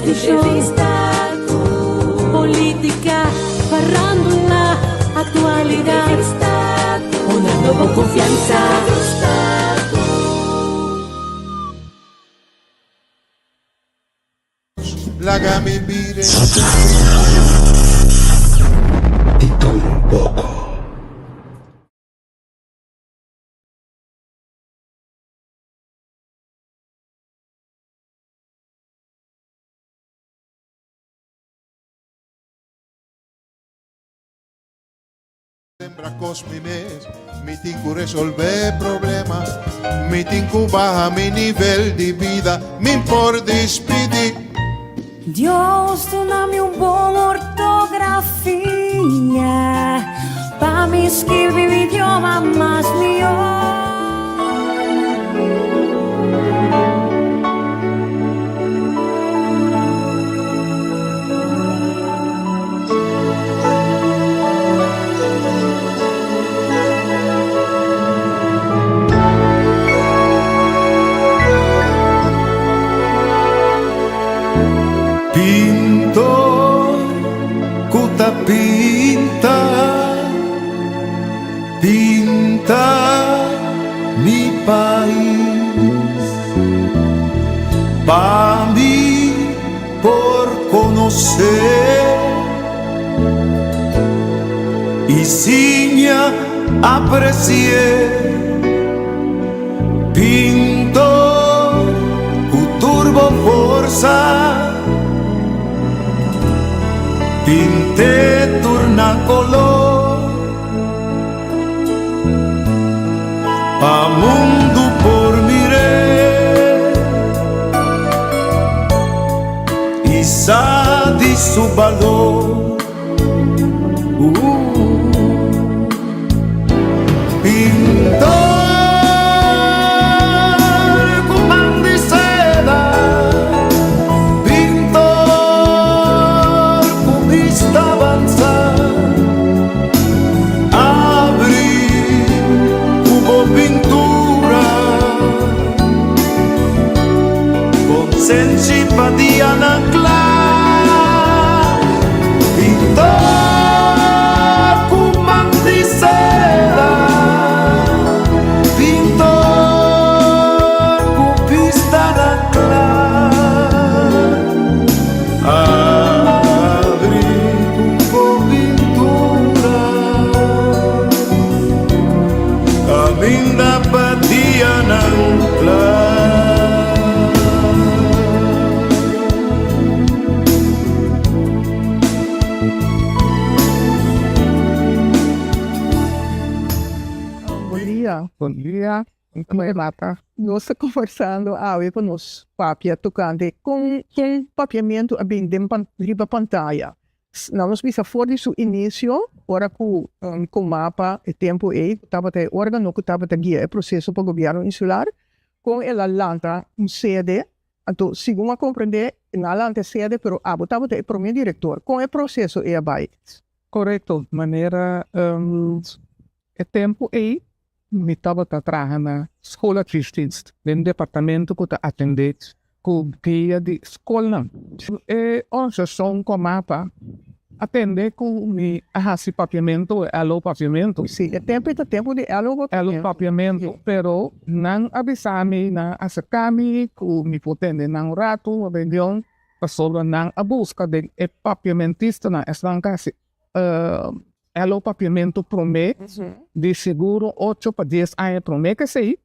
reality show, política, farándula, actualidad, una nueva confianza. La Gamibire y todo un poco. sembra cosmines, mi tincu resolve problema, mi tincu baja mi nivel de vida, mi por despidi. Deus, dá-me boa ortografia para me escrever o idioma mais melhor. Pintor, cuta pinta, pinta mi país, para mí por conocer y sin apreciar. Pintor, con turbo forza, pinte turna color pa mundo por mirar y sa di su valor. Pintor con pan de seda, pintor con vista avanzada, abrir hubo pintura con sensimpatia na clara. Pintor con pan de seda, pintor con vista na clara, abrir con pintura, caminda patia na clara. Bom dia, como é mata? Nós estamos conversando com os papia tocando com papiamento a bem dentro da pantalla. Nós vimos fora do início, ora com mapa e tempo estava até órgão que estava a guiar o processo para o governo insular, com ela lança sede, então segundo a compreender, na lança sede, pero estava até o primeiro diretor, com o processo vai. Correto, maneira o tempo me estava trabalhando na escola de justiça, no departamento que atende com guia de escola. E onde são com mapa, atende com me arrasi papiamento, alo papiamento. Sim, é tempo de alo papiamento, pero não avisame, não acercame, com me potende não rato, vendiam, pessoa não a busca de papiamentista na estanca, elo papiamento promete de seguro 8 para 10 anos promete que sei,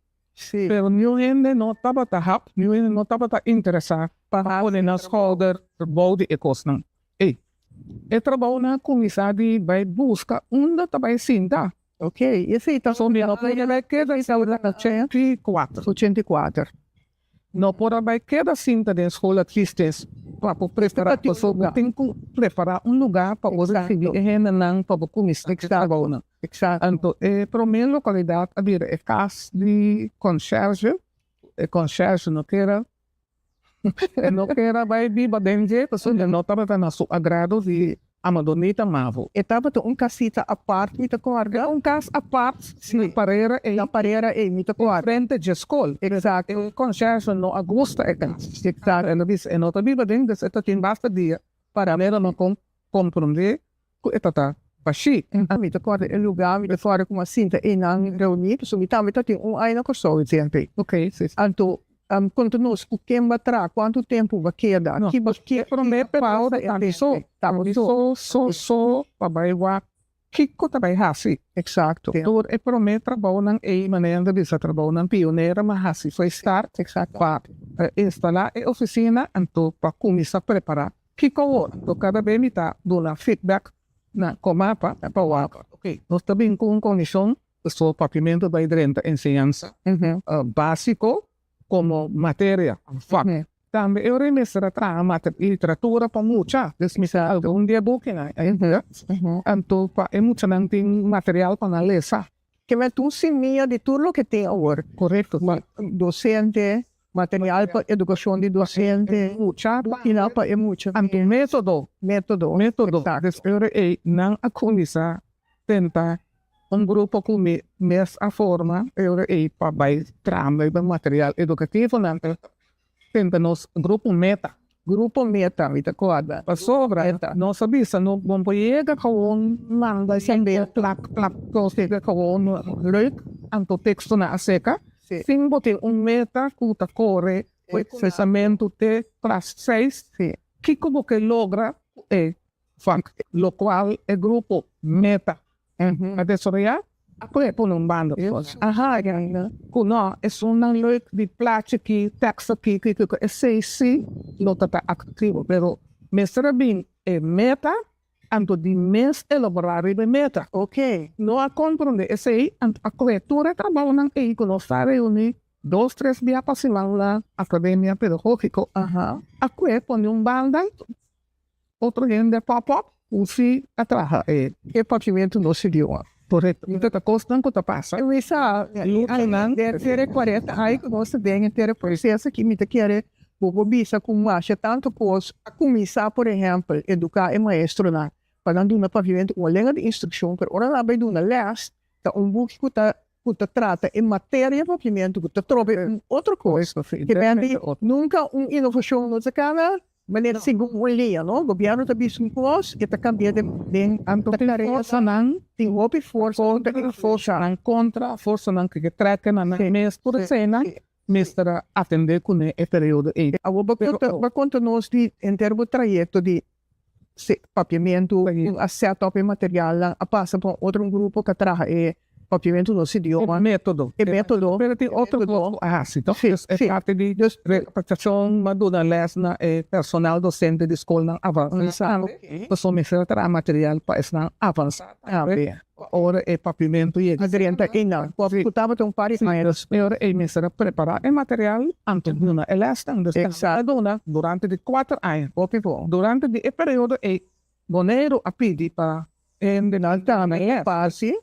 pero ninguém não estava ninguém não estava interessado para poder nas holder trabalho de ecosistema. E trabalho na comissão vai buscar onde vai sentar. Ok, esse então só me vai queda isso na 84. Não pode vai queda cinta da escola de justiça para preparar a pessoa tem que preparar lugar para os seguir não para o comissão que está agora. Então, para a minha localidade havia a casa de concierge não queira vai vir para dentro, pessoa não estava no seu agrado de Amadonita Mavo. Estava te casita aparte, me te acorda? Casa à parte, Sim. na parede e Na parede, me te acorda. frente de escola. Exato. O concierge no Augusta é que está ela disse e nota viva dentro desse tem basta dia para ela não compreender que está baixi. Me te acorda, el lugar, me te fora com uma cinta e não reunir, so me também tem aina que só sempre. Ok, sim. Então, quando nós, o que vai atrás, quanto tempo vai quedar? Não, Que vai prometer para o só para o Kiko também assim. Exato. Door é prometer trabalho não é maneira de se trabalho não pioneira mas assim foi start Exato. para instalar a oficina então para começar a preparar Kiko então cada vez me está dando feedback na comapa para o ok nós também com condição de só papiamento da hidrenta ensinança básico como matéria fac também eu remestra tra literatura para muita desmisa algum dia book né então para é muito não tem material para ler Que vai tu semia de tudo que tem agora. correto Docente, material para educação de docente, mucha final para muito. anto método Método. Exato. espero é não a começar tentar grupo com a forma eu é para vai trama de material educativo não tenta nos grupo meta Grupo meta, me te acorda? para sobra nós sabemos não vamos pegar com manda sempre plac consegue com leuk anto texto na seca Sim. sim botar meta que tá corre o pensamento de classe 6 Sim. que como que logra lo qual é grupo meta adesso já poi por um bando Aha, ganha. no é uma leuk de plaatje que texto que é sei lo tá ativo pero mestra bem é meta anto de mes elaborar de meta Ok. não a compreender esse aí a corretora trabalha não é que nós reúne 2-3 dias para semana na academia pedagógica Aha. a que põe banda outro gente pop-up se atraja Que papiamento no se deu. correto então a coisa não está passa Eu isa, deve ter 40 aí que você tem ter processo que me te quer vou bisa com acha tanto coisa a começar por exemplo educar e maestro na para não dar papiamento uma linha de instrução para ora lá vai dar uma les tá book que tá trata em matéria papiamento que tá trobe outra coisa que vem nunca inovação no cara maneira segundo linha não o governo tá bicho com coisa que tá cambiando de força não tem hope força não contra força não que trata na mês por cena mestra atender com o período vai continuar em termos de trajeto de papiamento, a setup material, a passa para outro grupo que trabalha papiamento no idioma. método pero tem outro grupo então é parte de reputação madura lesna é personal docente de escola avançada pessoa mestra tra material para estar avançado ora é papiamento e Adriana, ainda, escutava um par de anos. ora é mestra preparar é material antes de uma elastão durante de 4 anos durante de período é boneiro a pedir para Também passe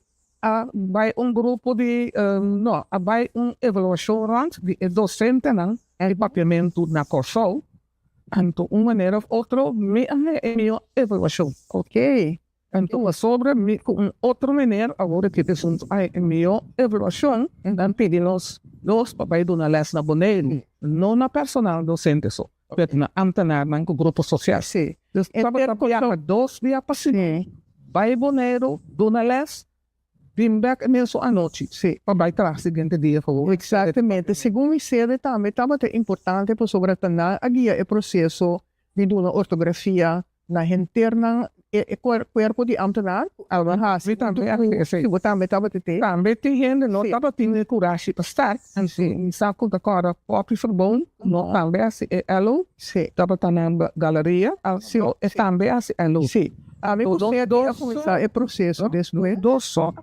vai grupo de vai evaluação de docente não de papiamento na corso então uma maneira ou outra é minha evaluação ok. então sobre outra maneira agora que tem é minha evaluação então pedimos para vai dar les na boneiro não na personal docente só na antenar na grupo social Sim. para 2 dias para semana vai boneiro dar les feedback mesmo à noite, sim, para baitar seguinte dia, por favor. Exatamente. Segundo me ser também importante para sobre a guia é processo de uma ortografia na interna e corpo de ambtenaar. Também tem gente não estava tendo coragem para estar, assim, saco da cara próprio verbão, não também assim é elo, sim, estava na galeria, assim, também assim elo, sim. É processo depois. Dos só.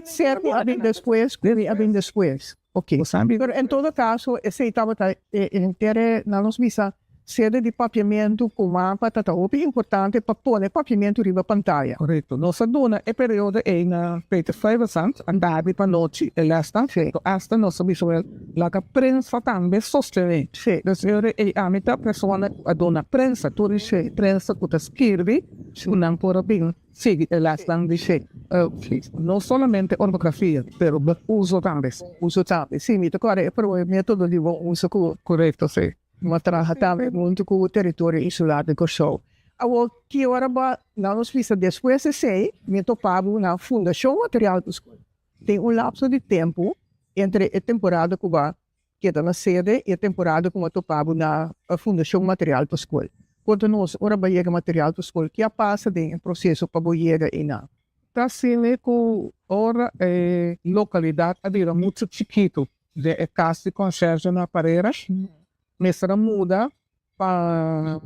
Certo, bem depois. Ok. Pero em todo caso, esse estava inteiro na nossa missa sede de papiamento com mapa tá muito importante para pôr papiamento riba pantalla. Correto. Nossa dona é período em Peter 5% andar para noite e lesta. Então, hasta nossa visual laga prensa também sostener. Sim. Então, a mitad pessoa a dona prensa, tudo isso prensa que escreve, não por bem sigue e lesta de não somente ortografia, pero uso também. Uso também. Sim, me tocou para o método de uso com Correto, sim. uma traja também muito com o território insular de Corsol. Agora, que hora ba não nos visa depois de sei, me topava na Fundação Material para Escola. Tem lapso de tempo entre a temporada que está na sede e a temporada que eu topava na Fundação Material para Escola. Quando nós ora vai chegar material para escola, que passa de processo para chegar e na. Tá sendo que ora localidade era muito chiquito de casa de conserje na Pareiras, mas será muda para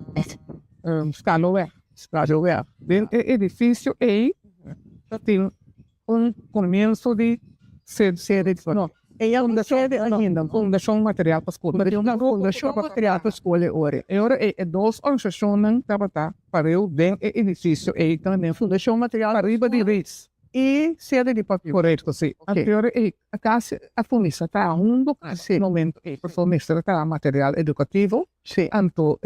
Scalowé. Scalowé. O edifício tem começo de sede não. E a sede ainda. Fundação Material para Escola. Mas na Fundação Material para Escola ora. Agora duas organizações para o edifício e também Fundação Material para riba de reis. E sede de papel. Correto, sim. Agora a casa a fornecida está no momento a fornecida está material educativo. Sim. Anto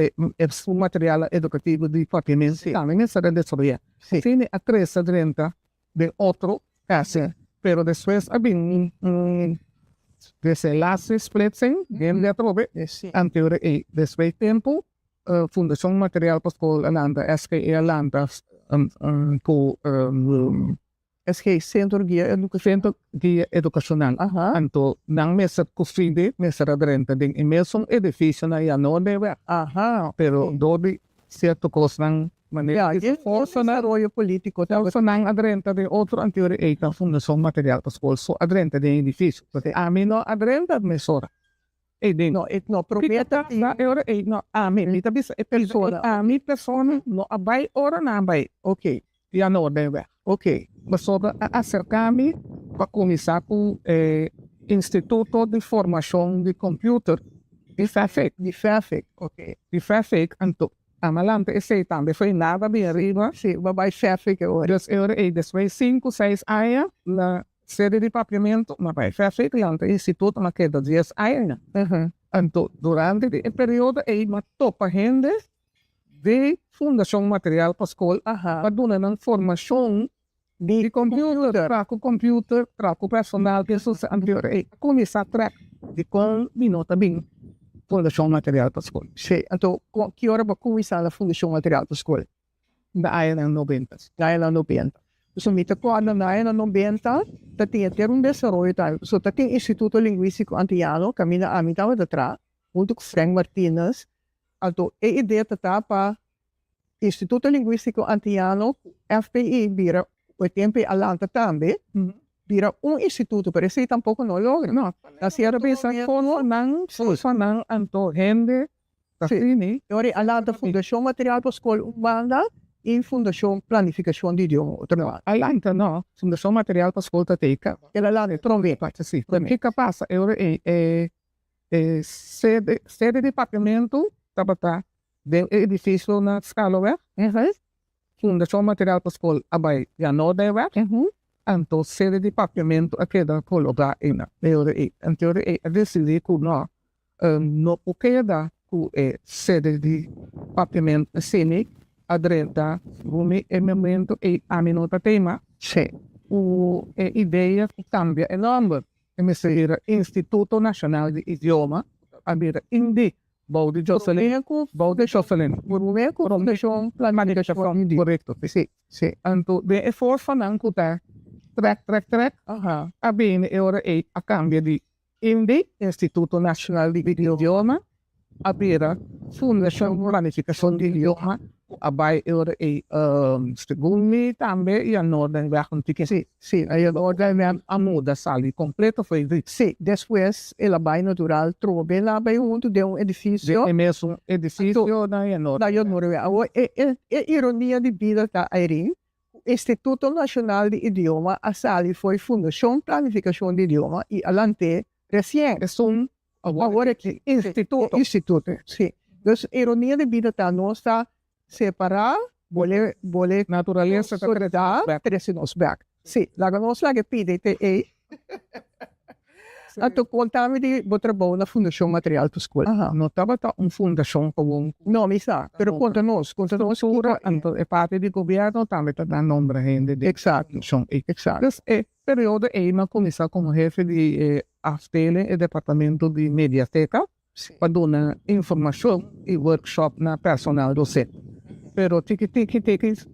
o material educativo de papiamento também será destruído. Tem a cresça dentro de outro casa, pero depois havia desenlace splitsing, game de trove, anterior depois tempo, Fundação Material para Escola Alanda, SKE Alanda, SKE Centro Guia Educacional. Anto, não mesa cofide, mesa renta, de imersão edifício na ia não deve, pero dobe certo coisa não maneira de força na rolho político. Então, não adrenta de outro anterior a Fundação Material para Escola, só adrenta de edifício. A mim não adrenta de mesora. No, prometa ora no, a mim, me tabisa é pessoa. A mim pessoa no abai ora não abai. Ok. E a não deve. Ok. Mas sobre acercar-me para começar com Instituto de Formação de Computer de FAFEC. Ok. De FAFEC, então, a malante esse também foi nada bem arriba. Sim, vai FAFEC agora. Depois 5, 6 anos, na sede de papiamento, mas vai FAFEC, e o Instituto na queda de 10 anos. Então, durante o período, uma topa gente de Fundação Material para Escola, para dar formação de computer, para o personal que isso anterior, começar a trabalhar de com minota bem Fundação Material para Escola. Sim, então, que hora vai começar a Fundação Material para Escola? Da era 90. Da era 90. Então, me quando na era 90, tem ter desenvolvimento tal. So, tem Instituto Linguístico Antiano, camina a mitad de atrás, junto com Frank Martínez. Então, a ideia está para Instituto Linguístico Antiano, FPI, vira o tempo alanta também, vira instituto, pero esse tampouco não logra. Não, assim era pensar como não, anto gente, assim, agora alanta Fundação Material para Escola Humana e Fundação Planificação de Idioma. Alanta não, Fundação Material para Escola Teca, ela lá de Trombe, sim. O que passa agora sede de papiamento, tá do edifício na escala, Fundação Material para Escola abai já não deve, então sede de papiamento a queda colocar na anterior a decidir que não o queda que sede de papiamento assim adrenta o momento e a minota tema o ideia que cambia o nome é Instituto Nacional de Idioma a ver indi Baude Jocelyn, Fundação Planificação de Correto, sim. Então, de esforço não custa track, a bem agora a cambio de INDI, Instituto Nacional de Idioma, a ver Fundação Planificação de Idioma, a vai agora segundo também e a ordem vai acontecer. Sim, aí a ordem a muda sali completa foi isso. Sim, depois ela vai natural trove lá vai junto de edifício. É mesmo edifício na Noruega. A ironia de vida está aí. Instituto Nacional de Idioma, a sali foi Fundação Planificação de Idioma e alante recém. Agora que instituto, sim. Dus ironia de vida está no está separar, boleh Naturaleza está soltar, crescer nos back. Sim, lá nós lá que pide te Ato contami di trabalho na Fundação Material para Escola. Aha, no estaba fundação como Não, misa, pero conta nós cultura, então é parte do governo, também está dando nome a gente de Exato, exato. Dus período aí eu comecei como chefe de afdeling e departamento de mediateca para dar informação e workshop na personal docente. Pero tiki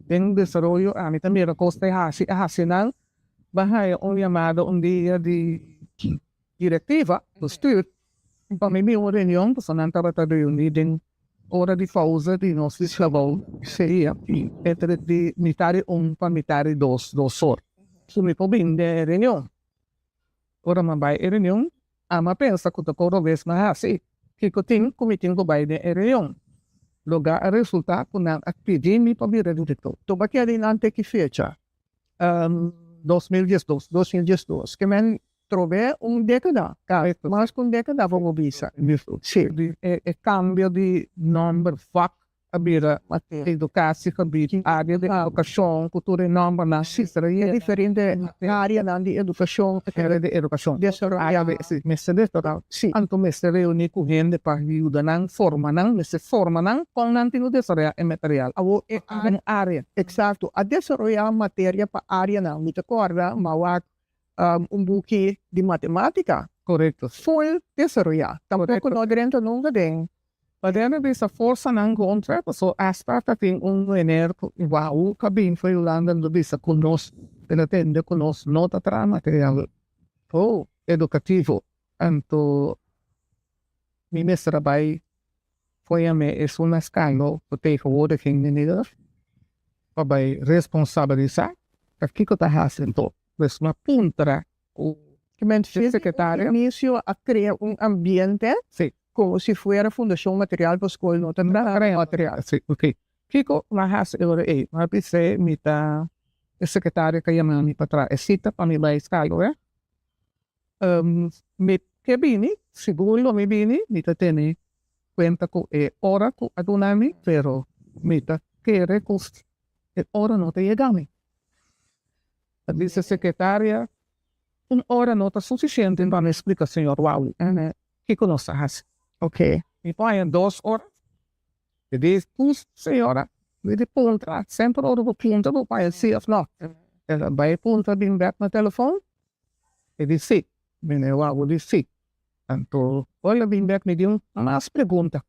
em desenvolvimento a mim também costa racional, vai chamado dia de diretiva do estudo para mim uma reunião para não estava reunido hora de pausa de nosso trabalho seria entre de metade para metade dos horas. So me pobin de reunião. Ora vai reunião, ama pensa que toda vez mais assim, que eu tenho comitinho que vai de reunião. Lugar a resultado com a pedir me para vir diretor. Tu ba kaya din ante que fecha? 2012. Que men trove década. Mas com década vamos visa. Sim. É cambio de nome, fac, a bira, educação, a bira, área de educação, cultura e nome na xistra. É diferente área de educação. Área de educação. Desarrollar. Mestre total. Sim. Anto mestre reúne com gente para ajudar nang forma nang, mestre forma nang, com nanti no desarrollar é material. Awo área. Exato. A desarrollar matéria para área não. Me acorda, mawak buque de matemática. Correto. Full desarrollar. Tampouco não dentro nunca tem. Padena dessa força não contra, so hasta tem energo igual cabin foi Holanda do bisa conosco, ela atende conosco nota tra material educativo. Então, mi mestra vai foi a me é uma escala para ter o de quem nenida para responsabilizar o que está fazendo. Mas uma punta o que men secretário início a criar ambiente. Sim. Como se fuera Fundação Material para Escola, não tem material. Sim, ok. Kiko, mas agora mas pensei, me tá, o secretário que chama me para trás, cita para me lá escala, me que bini, seguro me bini, me tá tendo conta com hora com a dunami, pero me tá querer com hora não te chegando. Diz a secretária, hora não está suficiente para me explicar, senhor Wally. Kiko não sabe. Ok. Me põe em 2 horas. E diz, senhora, de ponta, sempre hora do ponta, do pai, assim, não. Ela vai ponta, bem back no telefone. E diz, sim. Eu disse, sim. Então, olha, bem back, me deu umas perguntas.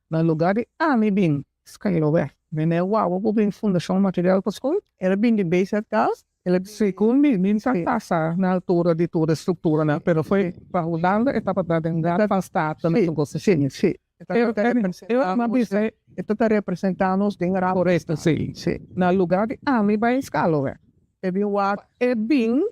No lugar de, me bem, escreveu, eu vou bem Fundação Material para Escola. Ela bem de base casa. Ela disse, comigo, taça na altura de toda a estrutura, né? Pero foi para Holanda, estava para dentro, afastado, também não gosto. Sim. Está representando os dinheiros. Correto, sim. No lugar de, me vai escala, é bem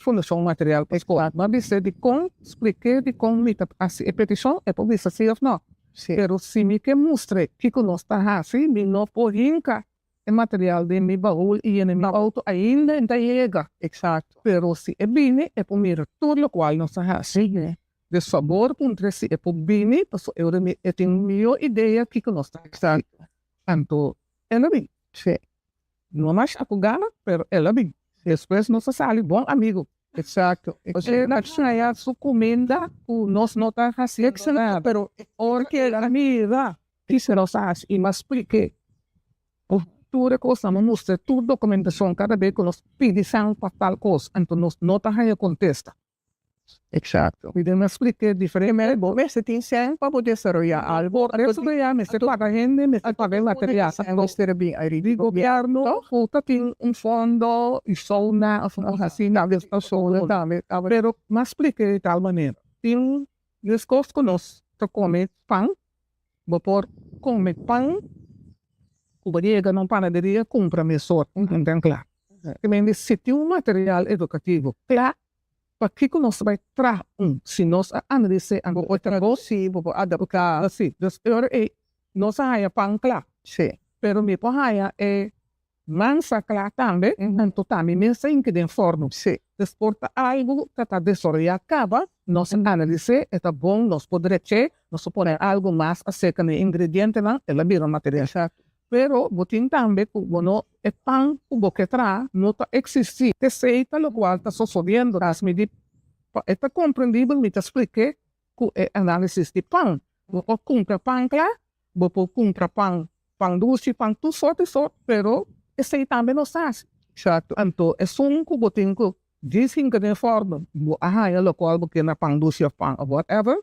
Fundação Material para Escola. Mas disse, de como, expliquei de como, a petição é para isso, sim ou não. Pero se me que mostre que nós está assim, me não pode incar. O material de meu baú e no meu auto ainda não chega. Exato. Pero se é bem, é para mirar tudo o qual nós fazemos. De sabor, contra se é para bem, eu tenho a melhor ideia que nós fazemos. Então, ela bem. Não mais a cugana, pero ela bem. Depois nós saímos bom amigo. Exato. Ela tinha sua comenda, nós não está fazendo. Exato. Pero, porque ela mira, que se nós faz, e me expliquei. Tudo coisa, mas mostra toda documentação, cada vez que nós pedimos para tal coisa, então nós não está contesta. Exato. E eu me expliquei diferente. Mas você tem sempre para poder desarrollar algo. Desarrollar, me se paga gente, me se paga material. O governo, falta tem fundo, e só na assim, na pessoa também. Pero me expliquei de tal maneira. Tem descosto que nós comemos pão, vou comer pão. O chega numa panaderia, compra mesor, então claro. Também se tem material educativo, claro, para que nós vai trazer se nós analisar outra coisa, vou adaptar, assim, nós há pão claro, pero me há mansa claro também, então também me sem que den forno, desporta algo que está desarrollado acaba, nós analisar, é bom, nós podemos Nós poner algo mais acerca do ingrediente lá, ela vira material. Exacto. Pero botin também que bueno, é pan que você traz, não está existir. Receita, lo qual está sucedendo. Me di, é compreendível, me expliquei que é análise de pan. Você compra pan lá, você compra pan doce, pan tudo sorte, pero esse aí também não faz. Exacto. Então, é só que botin que dizem que de forma, é lo qual você na pan doce ou pan ou whatever,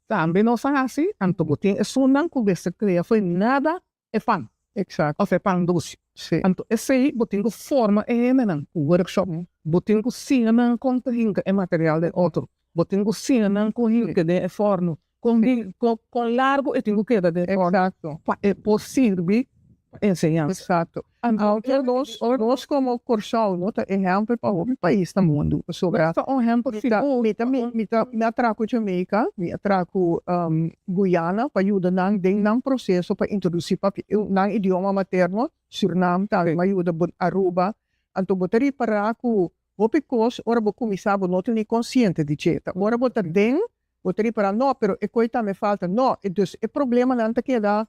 também não faz assim. Então, botin é só não que você cria, foi nada. É pan, Exacto. of é pan doce. Sí. Então, esse aí, botin que forma é o workshop. Botin que cena com que é material de outro. Botin que cena com que é forno. Com largo, é tenho que de forno. Exacto. É possível ensinar. Exacto. Então, Nós como Corsal, nós é exemplo para o país do mundo. Sobre a um exemplo me atraco Jamaica, me atraco Guyana para ajudar nang processo para introduzir nang idioma materno, Suriname, também me ajuda Aruba. Então, botari para ako, opikos, ora bo começava não ter consciente de cheta. Ora botar den, botari para não, pero é coisa me falta. Não, dus é problema não que dá.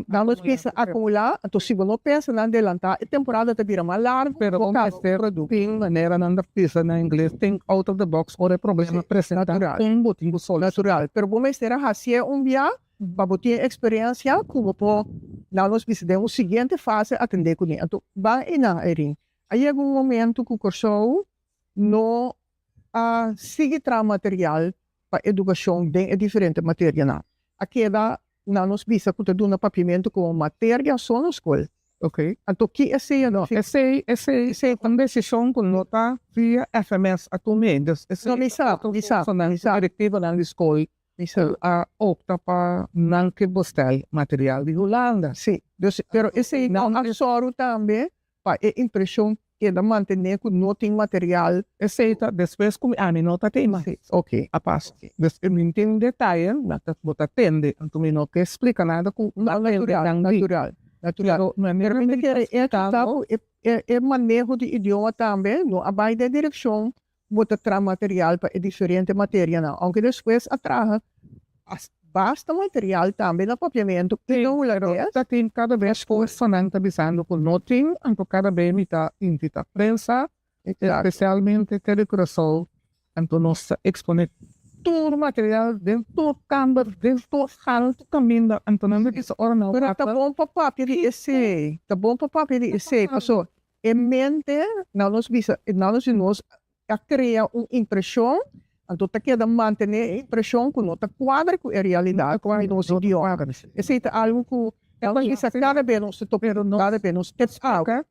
Não nos pensa acumular, então se não pensa não adelantar, a temporada está vira mais larga, pero como ser tem maneira não precisa na inglês, think out of the box, ora é problema natural. Botinho só Natural. Pero vamos ter a fazer via, para botar experiência, como por não nos precisa o seguinte fase atender com ele. Então, vai e na erin. Aí é um momento que o curso não sigue tra material para educação de diferente matéria. Aqui dá não nos bisa que tu na papiamento com matéria só na escola. Ok. Então, que esse não? Esse é uma decisão que não está via FMS atualmente. Não, me sabe. A diretiva da escola opta para não que buscar material de Holanda. Sim. Pero esse não absorve também para a impressão que da manter que não tem material. Aceita, depois como não está tem mais. Ok. A paz. Depois não tem detalhe, não está atende. Então, não que explica nada com natural. Pero é manejo de idioma também, não abai da direção, bota tra material para diferente matéria não. Aunque depois atraja basta material também no papiamento que não é. Tem cada vez personalmente avisando que não tem, então cada vez me está invita a prensa, especialmente telecoração, então nós exponemos todo o material dentro do câmara, dentro do canal, do caminho, então não diz ora não. Pero tá bom para papel de essay, tá bom para papel de essay, passou. Em mente, não nos a criar uma impressão. Então, está querendo manter a impressão que não está quadra com a realidade, com a nossa idioma. Esse é algo que ela diz que cada vez não se toca, cada vez não se toca.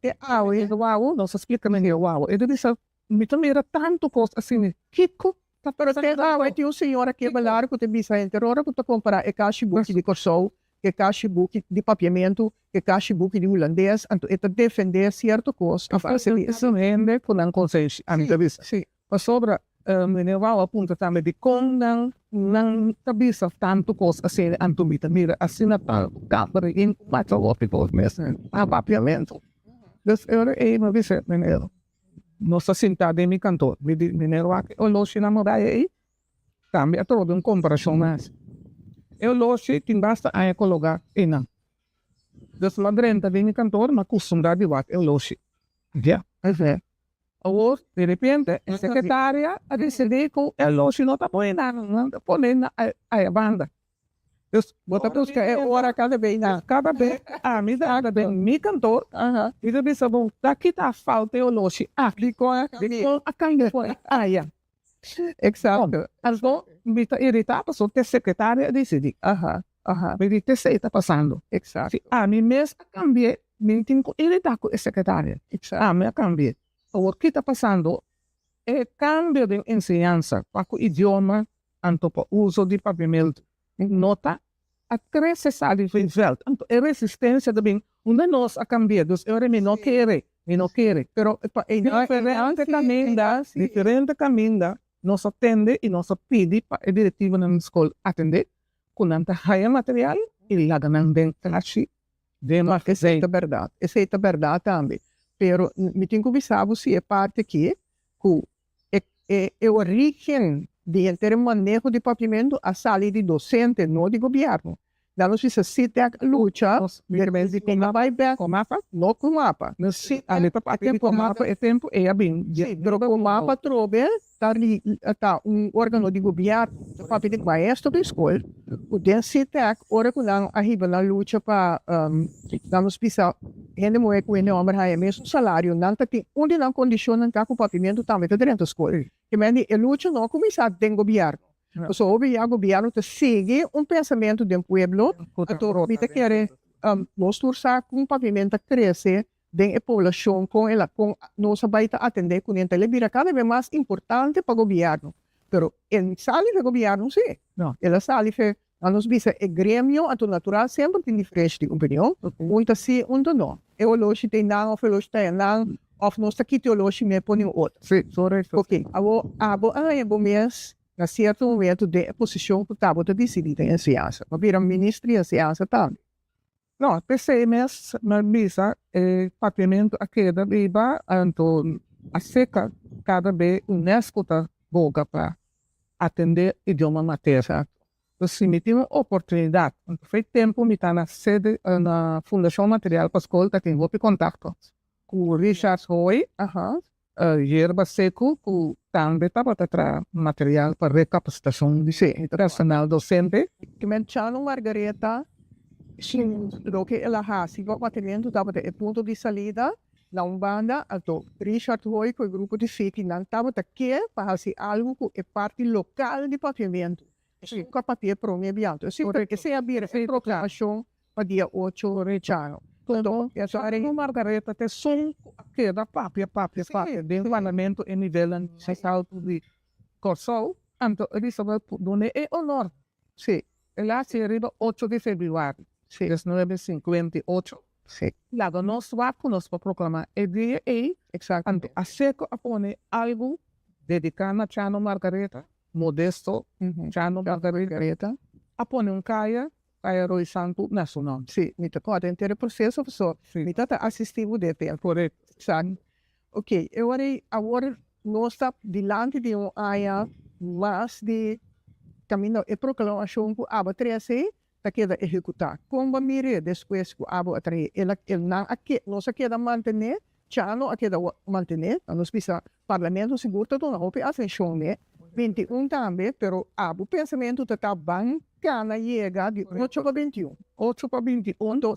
Não se explica melhor, uau. Ele disse, me também era tanto coisa assim, Kiko, pero tem senhora que vai lá, que tem bisa interior, que está comparar a caixa book de Corsol, que caixa book de papiamento, que caixa book de holandês, então, está defender certo coisa. Isso rende com a consciência, a minha vista. Mas sobre Minerval apunta também de como não tabisa tanto coisa assim, antumita, mira, assim na câmara em mais óptico mesmo, papiamento. Então, eu uma vez, menino, nossa sentada em meu cantor, Minerval, eu loche na moraia aí, também trouxe uma comparação mais. Eu loche, tem basta a colocar e não. Então, madrenta de meu cantor, mas costuma de wat, eu loche. Já, ou, de repente, a secretária a decidir que o loche não está ponendo a banda. Então, bota para os que é hora cada vez, a me cantor, e eu disse, bom, daqui está a falta o loche, ficou a canha foi, Exato. Então, me está irritado, só que a secretária decidir, me disse, está passando. Exato. Me mesmo cambiei, me tenho irritado com a secretária. Me cambiei. O que está passando é cambio de ensinança para o idioma, para o uso de papiamento. Nota, a cresce sabe de volta. Então, a resistência também, onde nós a cambiar, eu não quero, pero diferente caminho, nós atende e nós pede para a diretiva na escola atender, com anta raia material e lá ganham bem classe de uma receita verdade. Essa é a verdade também. Pero me tenho que avisar se é parte aqui que é a origem dentro del manejo de paviamento a sala de docente, no de gobierno. Danos precisa CITEC lucha, de quem vai ver Com mapa? no com mapa. No si ali pa papi com mapa é tempo é bem. Sim, droga o mapa trobe, tá órgão de governo, papi de maestro da escola, o den CITEC, ora com lang arriba na luta para danos precisa gente moe com ele homem aí mesmo salário, não tem onde não condiciona cá com o papimento também dentro da escola. Que meni a luta não começa tem governo. So, o governo te segue pensamento do pueblo, a querer nós torçar com o pavimento crescer dentro da população, com nossa baita atender com ele, ele vira cada vez mais importante para o governo. Pero, em sala do governo, sim. Não. Ela sala a nos visa o grêmio, a tua natural, sempre tem diferença de opinião, muito sim, muito não. Eu hoje tem não, ou hoje tem não, ou nós aqui hoje me põe outro. Sim, sorry. Ok, abo mês, na certo momento de posição que estava a decidir em ciência. Mas vira ministro em ciência também. Não, PCMS, na misa, papiamento a queda viva, então, a seca, cada vez UNESCO está boga para atender idioma materno. Então, se me tem uma oportunidade, foi tempo, me está na sede, na Fundação Material para a Escola, que tem contato com o Richard Hoy, Yerba Seco, que também estava a material para recapacitação de personal docente. Que me chama Margareta, sim, do que ela faz, se o papiamento estava de ponto de saída, na Umbanda, então, Richard Hoy, com o grupo de FIC, não estava aqui para fazer algo que é parte local de papiamento. Sim, com a papel para o meio ambiente. Sim, porque se abrir a proclamação para dia 8 de janeiro. Então, essa área Margareta tem som que da papia, de envanamento em nível mais alto de Corsol. Então, Elizabeth Dune é honor. sim, Ela se arriba 8 de fevereiro, 1958. sim, Lá nós vamos para proclamar o dia e, exato. então, a seco a pôr algo dedicado a Chano Margareta, modesto, Chano Margareta, a pôr caia Roi Santo Nacional. Sim, me tocou dentro do processo, professor. Me está assistindo de tempo. Correto. Sabe? Ok, agora nós estamos diante de uma área mais de caminho e proclamação que a 13 está queda executar. Como a mire depois que a 3 ela não aqui nós queda manter, já não queda manter, nós precisa parlamento seguro todo não houve atenção né. 21 também, pero o pensamento está bem cana chega de 8 para 21. 8 para 21. Então,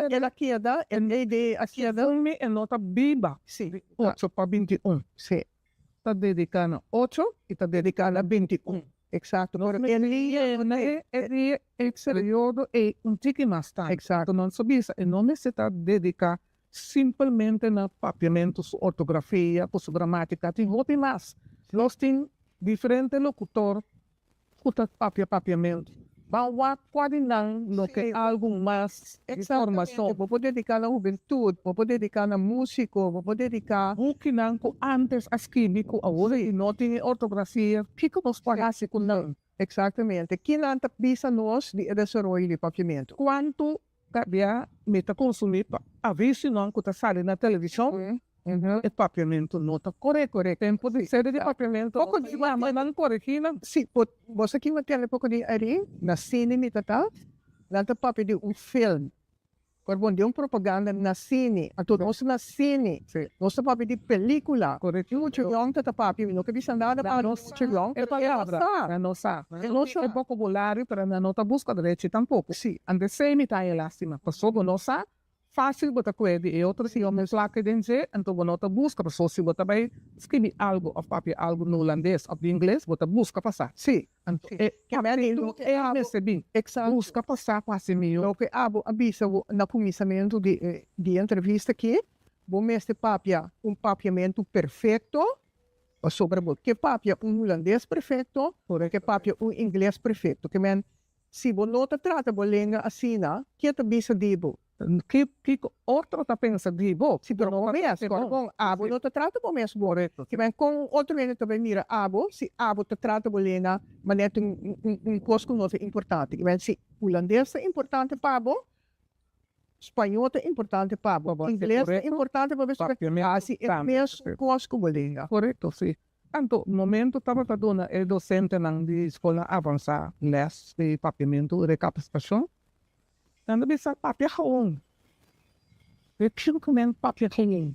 ela queda, a ideia a queda, é nota viva. sim, 8 para 21. sim. Está dedicando 8 e está dedicando a 21. Exato. Ele é período e tique mais tarde. Exato. Não sabia, e não necessita dedicar simplesmente na papiamento, ortografia, gramática, tem muito mais. Nós temos diferentes locutores que papiamento. Mas pode não que algo mais informação. Vou poder dedicar na juventude, vou poder dedicar na música, vou poder dedicar... O que não antes as químicos, agora não tem ortografia, fica nos pagasse com não. Exatamente. Que não bisa nós de desenvolver de papiamento. Quanto cabia meta consumir, a ver se não que está saindo na televisão, é papiamento não está correto. Tempo de ser de papiamento. Pouco de mas não corrigina. Sim, você que vai ter pouco de aí, na cine, me tata, lá está papel de filme. Quando de propaganda na cine, a todo nós na cine, nós papel de película. Correto. O chegão está papel, não que bisa nada para nós chegão. É palavra, não sabe. É vocabulário para não tá busca direito tampouco. Sim. Ande sem tá elástima. Passou não sabe. Fácil botar coisa e outra se homem placa de dizer, então você busca para se você vai escrever algo of papel algo no holandês ou em inglês, você busca passar. Sim. Então é percebi. Exato. Busca passar para si mesmo. O que avisa no começamento de entrevista que vou mestre papia papiamento perfeito sobre que papia holandês perfeito, que papia inglês perfeito. Que men se você não trata a língua assim, que te bisa dibo. Que outro está pensando de bom? Se não mesmo, com abo não te trata bom mesmo. Correto. Que men com outro ele também mira abo, se abo te trata a língua, mas é coisa que é importante. Que men se holandês é importante para abo, espanhol é importante para abo, inglês é importante para você. Assim é mesmo coisa que a língua. Correto, sim. Anto, momento estava dando é docente na escola avançada, les de papiamento de capacitação. Então, bisa papel home. Recruitment papel home.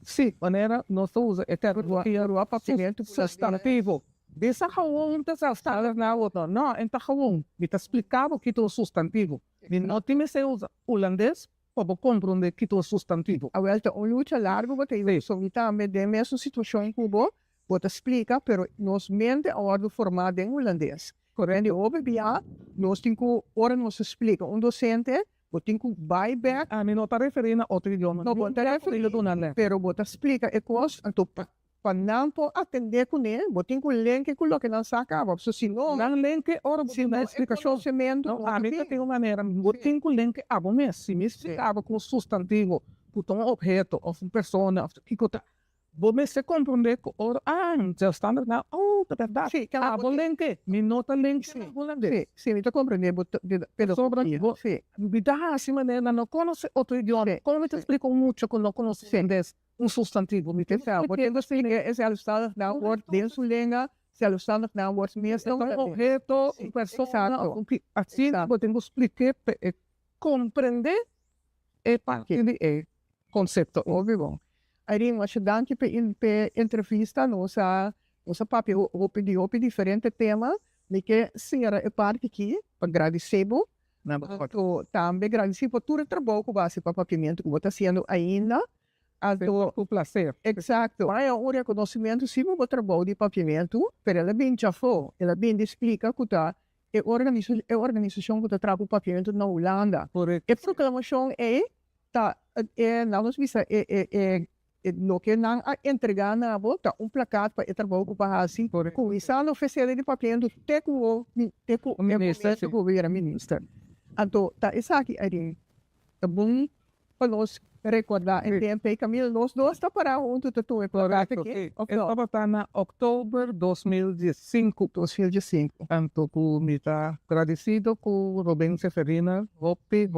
Sim, maneira nós usa é ter o papiamento substantivo. Bisa home tá substantivo na outra. Não, então home. Bita explicava que é substantivo. Não tem se usa holandês para compreender que é substantivo. A volta luta largo você tem solitamente de mesma situação em Cuba. Você explica, pero nós mente a hora formado em holandês. Correndo o BBA, nós temos que ora nos explica docente, você tem que buy back. A mim não está referindo a outro idioma. Não, você referindo do nada. Pero você explica e coisa, então para não atender com ele, você tem que link com o que não saca. Se não, não link, ora você não explicação semento. A mim tem uma maneira, você tem que link a você. Se me explicava com substantivo, com um objeto, ou uma pessoa, que coisa. Você se compreende que já está na de verdade. Sim, vou link. Me nota link. Sim, me compreende. Pero sobre me dá assim maneira, não conhece outro idioma. Como me te explico muito quando não conhece um substantivo. Me Então, porque você é ajustado na word dentro da língua, se ajustado na word mesmo. Um objeto, uma pessoa, assim, você tem que explicar, compreender e partir de conceito. Óbvio. Aí, mas danke para entrevista, nossa papel opinião diferente tema, que será a parte aqui para agradecer. Também agradecer por todo o trabalho que você para papiamento que você está fazendo ainda. O prazer. Exato. Mas o reconhecimento sim o trabalho de papiamento, mas ela bem já foi, ela bem explica que tá a organização que trabalha o papiamento na Holanda. A proclamação nós visa lo que não entregar na volta placar para trabalho que para assim com isso não oferecer de papiamento teco o ministro governo ministro. Então tá isso aqui aí é bom para nós recordar em tempo e Camilo nós dois está para onde tu é placar aqui. Estava tá na outubro 2015. Tanto que me está agradecido com Rubén Seferina, Hopi.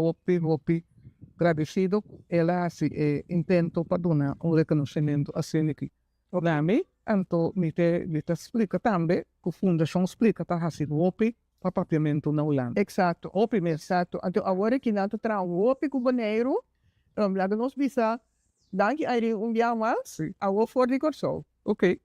Agradecido, ela se intento para dar reconhecimento assim aqui. Nami, então me te explica também que a fundação explica tá assim Hopi para papiamento na Holanda. Exato, Hopi mesmo. Exato. Então agora que nós traz Hopi com banheiro, laga nos bisa, danke aí dia mais, a o for de corso. Ok.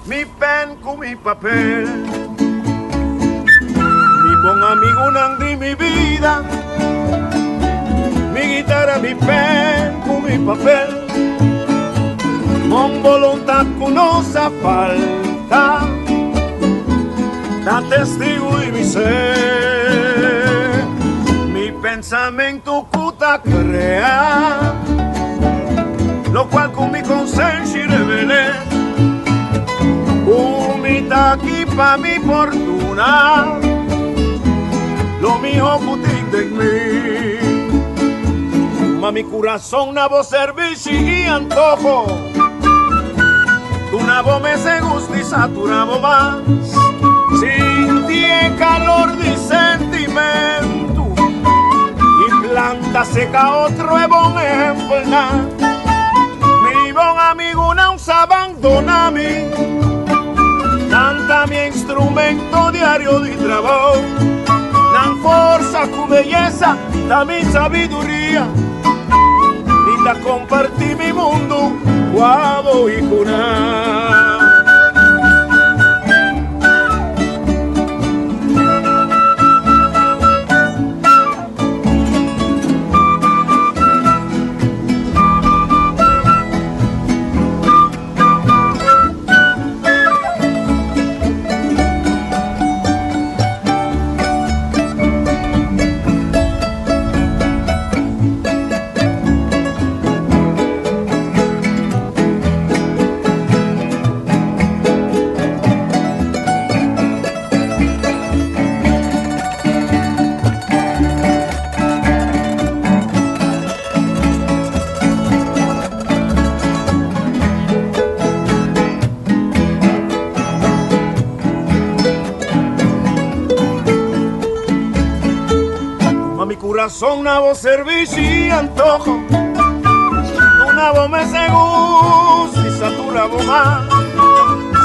Mi pen con mi papel, mi buen amigo de mi vida, mi guitarra, mi pen con mi papel, con voluntad que no se falta, da testigo y mi ser, mi pensamiento puta crea, lo cual con mi conciencia revelé. Umita aquí pa' mi fortuna, lo mío boutique de mí. Ma mi corazón na voz servicio y antojo, tu nabo me se gusta y saturabo más. Sin ti el calor de sentimiento, y planta seca otro es bon ejemplo. Mi bon amigo no se abandona a mí. Canta mi instrumento diario de trabajo, dan fuerza con belleza, da mi sabiduría, y la compartí mi mundo, guavo y cuna. Razón, nabo, servicio y antojo. Tu nabo me se gusta y saturabo más.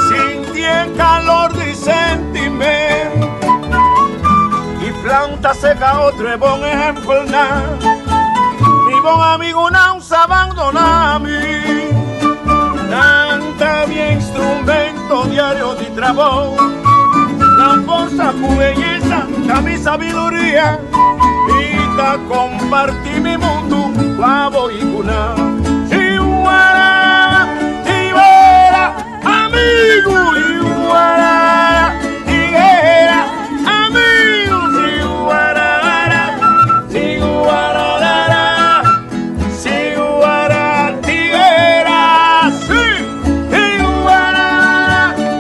Sin ti el calor de sentimiento. Y planta seca otro es buen ejemplo nada. Mi buen amigo no se abandona a mí. Canta mi instrumento diario de trabajo. La fuerza, tu belleza, da mi sabiduría. Y te compartí mi mundo, guavo y cuna. Iguara, iguara, amigo, iguara, iguara, amigo, iguara, iguara, iguara, iguara, sí, iguara,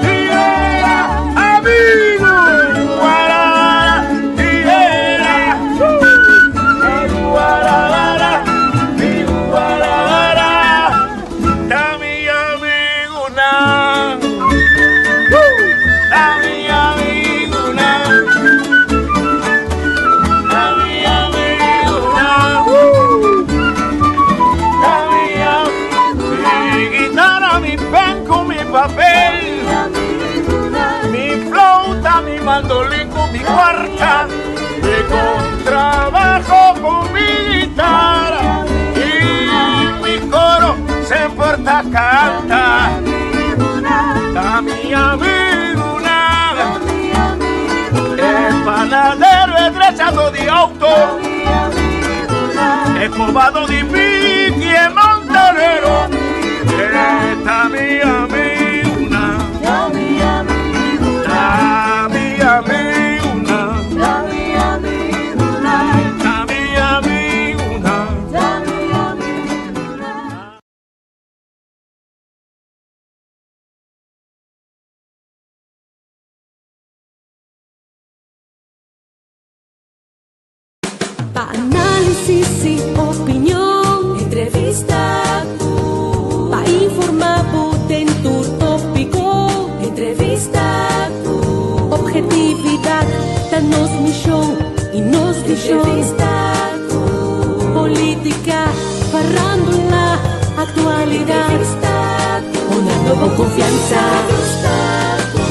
iguara, amigo, iguara, iguara, iguara, iguara, da mi amigo na, da mi amigo na, da mi amigo na, da mi guitarra, mi banco, mi papel, mi flauta, mi mandolín con mi cuarta, de contrabajo con mi guitarra y mi coro se porta canta. Da mi amigo nada, es panadero, es drechado de auto, es cobado de pique y es montanero. Está mi amigo nada, da mi amigo nada, da mi amigo nada. Pa' análisis y opinión, entrevista tú. Pa' informar, en tu tópico, entrevista tú. Objetividad, danos misión y nos visión. Entrevista tú. Política, farándula, actualidad. Entrevista tú. Una nueva confianza. Entrevista tú.